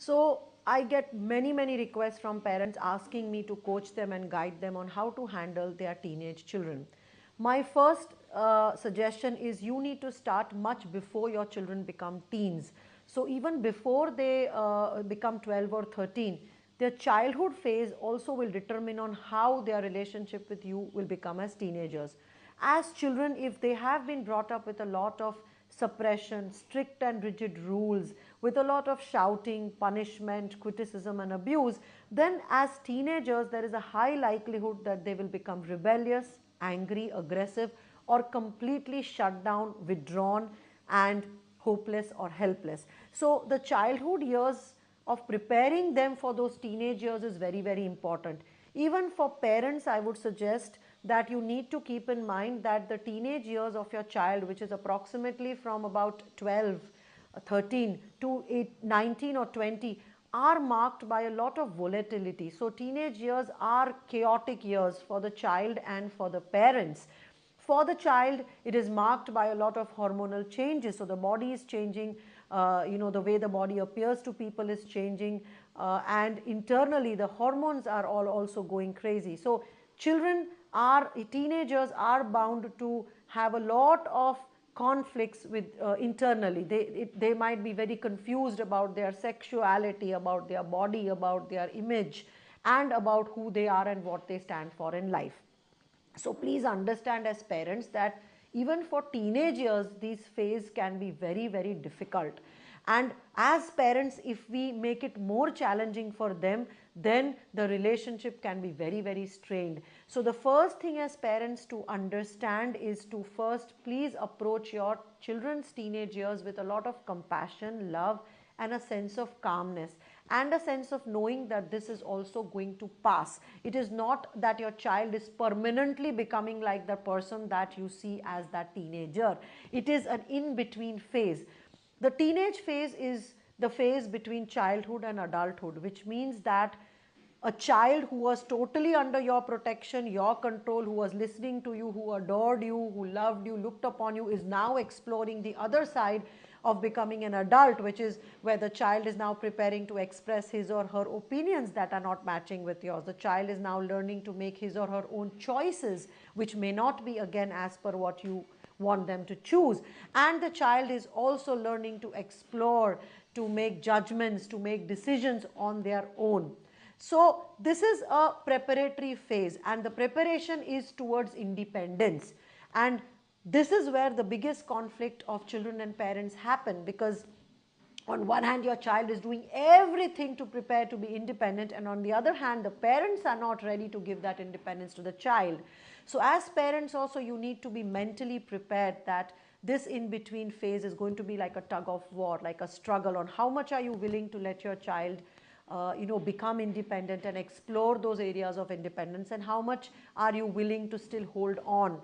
So I get many requests from parents asking me to coach them and guide them on how to handle their teenage children. My first suggestion is you need to start much before your children become teens. So even before they become 12 or 13, their childhood phase also will determine on how their relationship with you will become as teenagers. As children, if they have been brought up with a lot of suppression, strict and rigid rules, with a lot of shouting, punishment, criticism, and abuse, then as teenagers, there is a high likelihood that they will become rebellious, angry, aggressive, or completely shut down, withdrawn, and hopeless or helpless. So, the childhood years of preparing them for those teenage years is very important. Even for parents, I would suggest that you need to keep in mind that the teenage years of your child, which is approximately from about 12, 13 to 19 or 20, are marked by a lot of volatility. So teenage years are chaotic years for the child and for the parents. For the child, it is marked by a lot of hormonal changes. So the body is changing, the way the body appears to people is changing, and internally the hormones are all also going crazy. So teenagers are bound to have a lot of conflicts with internally. They might be very confused about their sexuality, about their body, about their image, and about who they are and what they stand for in life. So please understand as parents that even for teenage years, these phase can be very difficult. And as parents, if we make it more challenging for them, then the relationship can be very strained. So the first thing as parents to understand is to first please approach your children's teenage years with a lot of compassion, love, and a sense of calmness, and a sense of knowing that this is also going to pass. It is not that your child is permanently becoming like the person that you see as that teenager. It is an in-between phase. The teenage phase is the phase between childhood and adulthood, which means that a child who was totally under your protection, your control, who was listening to you, who adored you, who loved you, looked upon you, is now exploring the other side of becoming an adult, which is where the child is now preparing to express his or her opinions that are not matching with yours. The child is now learning to make his or her own choices, which may not be again as per what you want them to choose. And the child is also learning to explore, to make judgments, to make decisions on their own. So this is a preparatory phase, and the preparation is towards independence. And this is where the biggest conflict of children and parents happen, because on one hand your child is doing everything to prepare to be independent, and on the other hand the parents are not ready to give that independence to the child. So as parents also, you need to be mentally prepared that this in between phase is going to be like a tug of war, like a struggle on how much are you willing to let your child become independent and explore those areas of independence, and how much are you willing to still hold on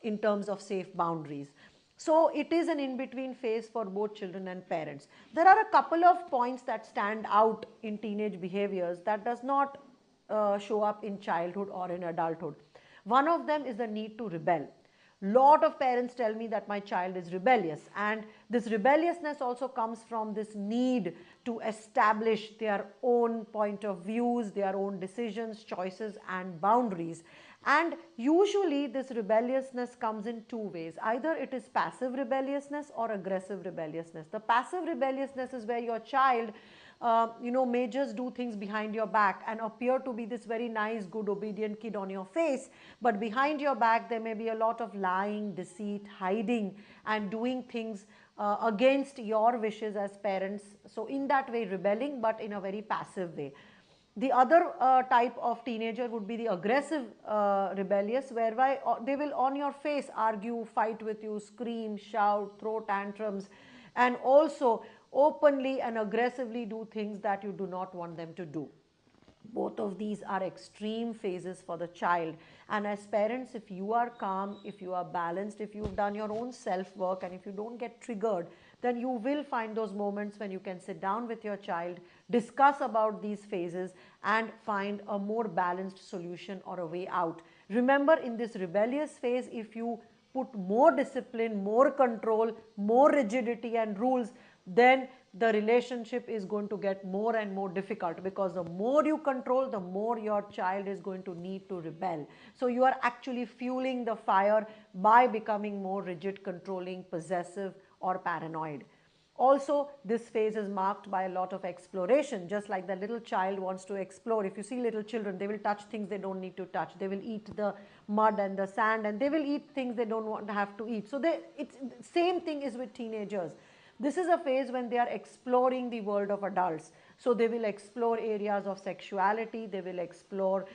in terms of safe boundaries. So it is an in-between phase for both children and parents. There are a couple of points that stand out in teenage behaviors that does not show up in childhood or in adulthood. One of them is the need to rebel. Lot of parents tell me that my child is rebellious, and this rebelliousness also comes from this need to establish their own point of views, their own decisions, choices, and boundaries. And usually this rebelliousness comes in two ways. Either it is passive rebelliousness or aggressive rebelliousness. The passive rebelliousness is where your child may just do things behind your back and appear to be this very nice, good, obedient kid on your face, but behind your back there may be a lot of lying, deceit, hiding, and doing things against your wishes as parents. So in that way rebelling, but in a very passive way. The other type of teenager would be the aggressive rebellious, whereby they will on your face argue, fight with you, scream, shout, throw tantrums, and also openly and aggressively do things that you do not want them to do. Both of these are extreme phases for the child, and as parents, if you are calm, if you are balanced, if you've done your own self work, and if you don't get triggered, then you will find those moments when you can sit down with your child, discuss about these phases, and find a more balanced solution or a way out. Remember, in this rebellious phase, if you put more discipline, more control, more rigidity and rules, then the relationship is going to get more and more difficult, because the more you control, the more your child is going to need to rebel. So you are actually fueling the fire by becoming more rigid, controlling, possessive, or paranoid. Also, this phase is marked by a lot of exploration, just like the little child wants to explore. If you see little children, they will touch things they don't need to touch. They will eat the mud and the sand, and they will eat things they don't want to have to eat. So it's same thing is with teenagers. This is a phase when they are exploring the world of adults. So they will explore areas of sexuality, they will explore,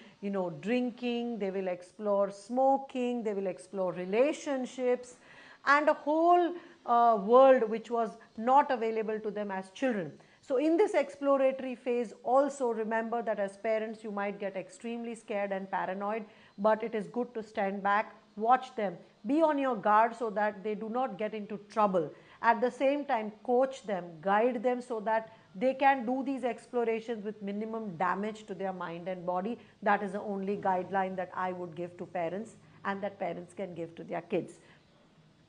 drinking, they will explore smoking, they will explore relationships, and a whole world which was not available to them as children. So in this exploratory phase, also remember that as parents you might get extremely scared and paranoid, but it is good to stand back, watch them, be on your guard so that they do not get into trouble. At the same time, coach them, guide them so that they can do these explorations with minimum damage to their mind and body. That is the only guideline that I would give to parents, and that parents can give to their kids.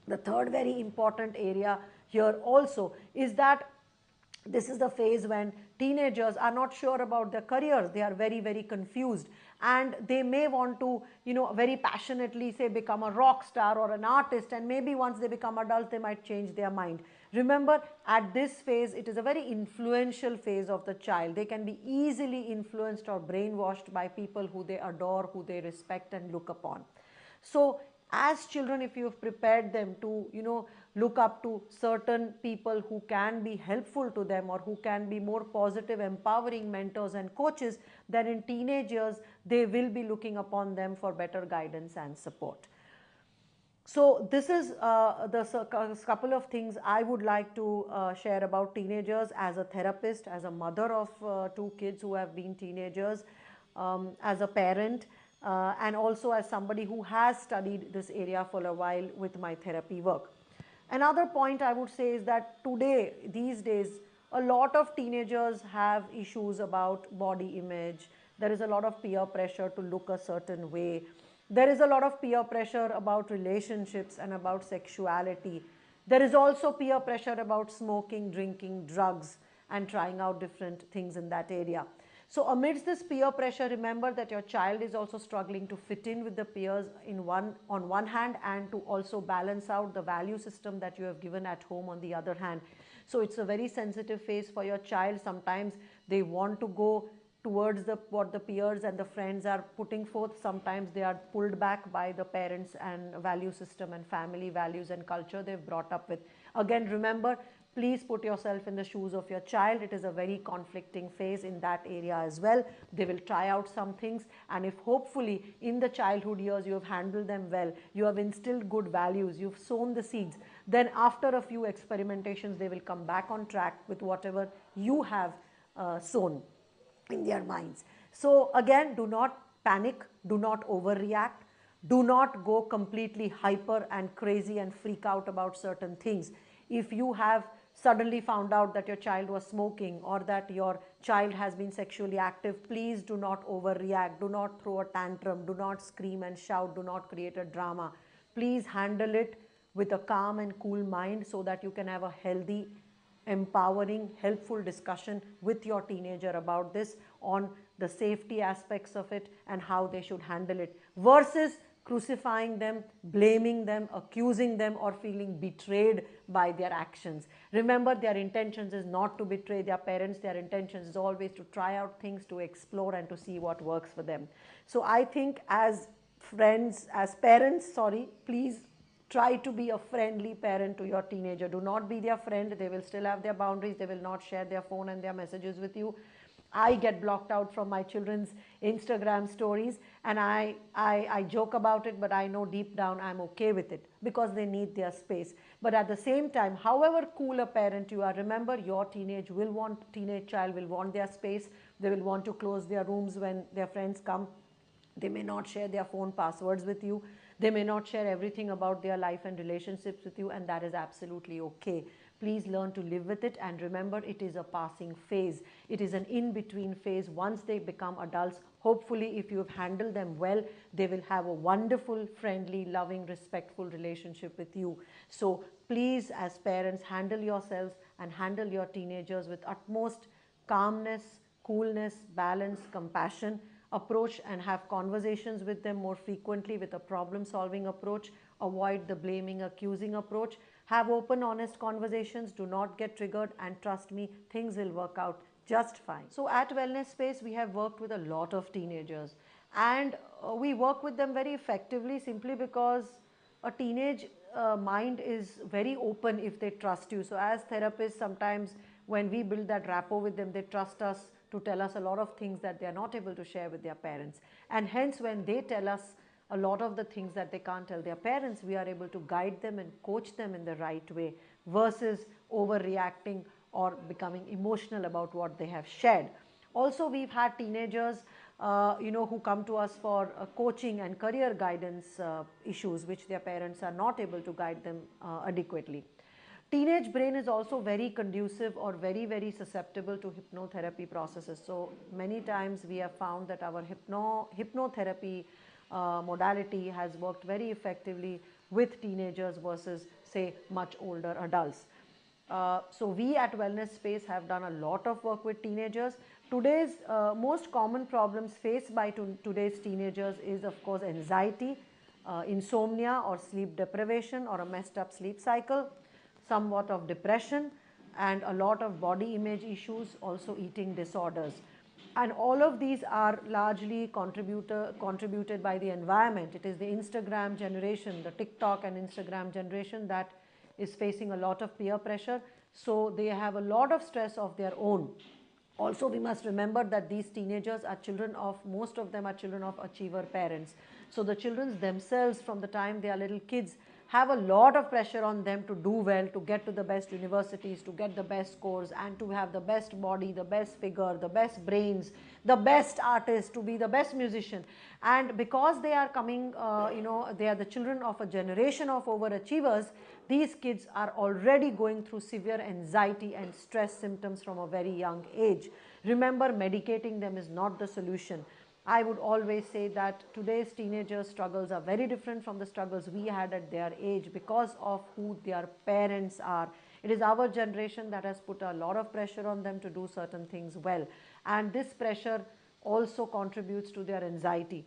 The third very important area here also is that this is the phase when teenagers are not sure about their careers. They are very, very confused, and they may want to, very passionately say become a rock star or an artist, and maybe once they become adults they might change their mind. Remember, at this phase it is a very influential phase of the child. They can be easily influenced or brainwashed by people who they adore, who they respect and look upon. So as children, if you have prepared them to, look up to certain people who can be helpful to them, or who can be more positive, empowering mentors and coaches, then in teenagers they will be looking upon them for better guidance and support. So this is the couple of things I would like to share about teenagers as a therapist, as a mother of 2 kids who have been teenagers, as a parent, and also as somebody who has studied this area for a while with my therapy work. Another point I would say is that today, these days, a lot of teenagers have issues about body image. There is a lot of peer pressure to look a certain way. There is a lot of peer pressure about relationships and about sexuality. There is also peer pressure about smoking, drinking, drugs, and trying out different things in that area. So amidst this peer pressure, remember that your child is also struggling to fit in with the peers on one hand, and to also balance out the value system that you have given at home on the other hand. So it's a very sensitive phase for your child. Sometimes they want to go towards what the peers and the friends are putting forth. Sometimes they are pulled back by the parents and value system and family values and culture they've brought up with. Again, remember, please put yourself in the shoes of your child. It is a very conflicting phase in that area as well. They will try out some things, and if hopefully in the childhood years you have handled them well, you have instilled good values, you've sown the seeds, then after a few experimentations they will come back on track with whatever you have sown in their minds. So again, do not panic, do not overreact, do not go completely hyper and crazy and freak out about certain things. If you have suddenly found out that your child was smoking, or that your child has been sexually active, please do not overreact, do not throw a tantrum, do not scream and shout, do not create a drama. Please handle it with a calm and cool mind so that you can have a healthy, empowering, helpful discussion with your teenager about this, on the safety aspects of it and how they should handle it, versus crucifying them, blaming them, accusing them, or feeling betrayed by their actions. Remember, their intentions is not to betray their parents. Their intentions is always to try out things, to explore, and to see what works for them. So I think as friends, as parents, please try to be a friendly parent to your teenager. Do not be their friend. They will still have their boundaries. They will not share their phone and their messages with you. I get blocked out from my children's Instagram stories, and I joke about it, but I know deep down I'm okay with it, because they need their space. But at the same time, however cool a parent you are, remember, your teenage child will want their space. They will want to close their rooms when their friends come. They may not share their phone passwords with you. They may not share everything about their life and relationships with you, and that is absolutely okay. Please learn to live with it, and remember, it is a passing phase. It is an in-between phase. Once they become adults, hopefully if you have handled them well, they will have a wonderful, friendly, loving, respectful relationship with you. So please, as parents, handle yourselves and handle your teenagers with utmost calmness, coolness, balance, compassion. Approach and have conversations with them more frequently with a problem-solving approach. Avoid the blaming, accusing approach. Have open, honest conversations. Do not get triggered, and trust me, things will work out just fine. So at Wellness Space, we have worked with a lot of teenagers, and we work with them very effectively simply because a teenage mind is very open if they trust you. So as therapists, sometimes when we build that rapport with them, they trust us to tell us a lot of things that they are not able to share with their parents. And hence, when they tell us a lot of the things that they can't tell their parents, we are able to guide them and coach them in the right way versus overreacting or becoming emotional about what they have shared. Also, we've had teenagers who come to us for coaching and career guidance issues which their parents are not able to guide them adequately. Teenage brain is also very conducive or very, very susceptible to hypnotherapy processes. So many times we have found that our hypnotherapy modality has worked very effectively with teenagers versus, say, much older adults. So we at Wellness Space have done a lot of work with teenagers. Today's most common problems faced by today's teenagers is, of course, anxiety, insomnia or sleep deprivation or a messed up sleep cycle, somewhat of depression, and a lot of body image issues, also eating disorders. And all of these are largely contributed by the environment. It is the Instagram generation, the TikTok and Instagram generation that is facing a lot of peer pressure. So they have a lot of stress of their own. Also, we must remember that these teenagers are most of them are children of achiever parents. So the children themselves, from the time they are little kids, have a lot of pressure on them to do well, to get to the best universities, to get the best scores, and to have the best body, the best figure, the best brains, the best artist, to be the best musician. And because they are coming, they are the children of a generation of overachievers, these kids are already going through severe anxiety and stress symptoms from a very young age. Remember, medicating them is not the solution. I would always say that today's teenagers' struggles are very different from the struggles we had at their age because of who their parents are. It is our generation that has put a lot of pressure on them to do certain things well. And this pressure also contributes to their anxiety.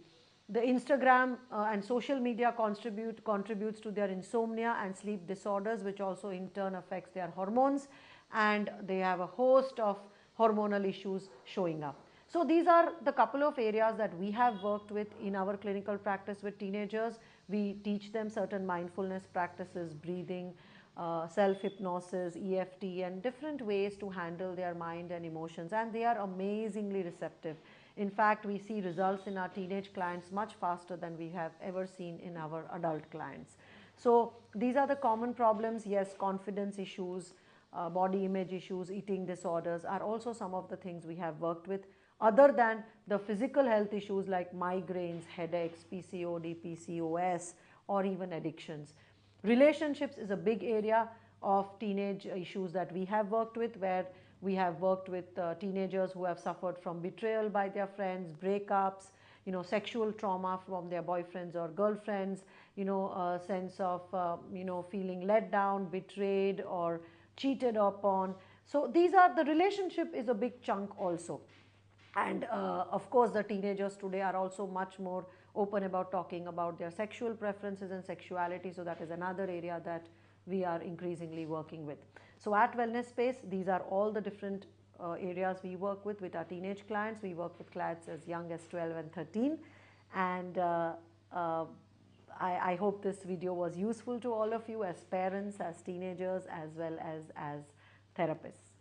The Instagram and social media contributes to their insomnia and sleep disorders, which also in turn affects their hormones, and they have a host of hormonal issues showing up. So these are the couple of areas that we have worked with in our clinical practice with teenagers. We teach them certain mindfulness practices, breathing, self-hypnosis, EFT, and different ways to handle their mind and emotions, and they are amazingly receptive. In fact, we see results in our teenage clients much faster than we have ever seen in our adult clients. So these are the common problems. Yes, confidence issues, body image issues, eating disorders are also some of the things we have worked with, other than the physical health issues like migraines, headaches, PCOD, PCOS, or even addictions. Relationships is a big area of teenage issues that we have worked with, where we have worked with teenagers who have suffered from betrayal by their friends, breakups, sexual trauma from their boyfriends or girlfriends, a sense of, feeling let down, betrayed, or cheated upon. So the relationship is a big chunk also. And of course, the teenagers today are also much more open about talking about their sexual preferences and sexuality. So that is another area that we are increasingly working with. So at Wellness Space, these are all the different areas we work with our teenage clients. We work with clients as young as 12 and 13. And I hope this video was useful to all of you as parents, as teenagers, as well as therapists.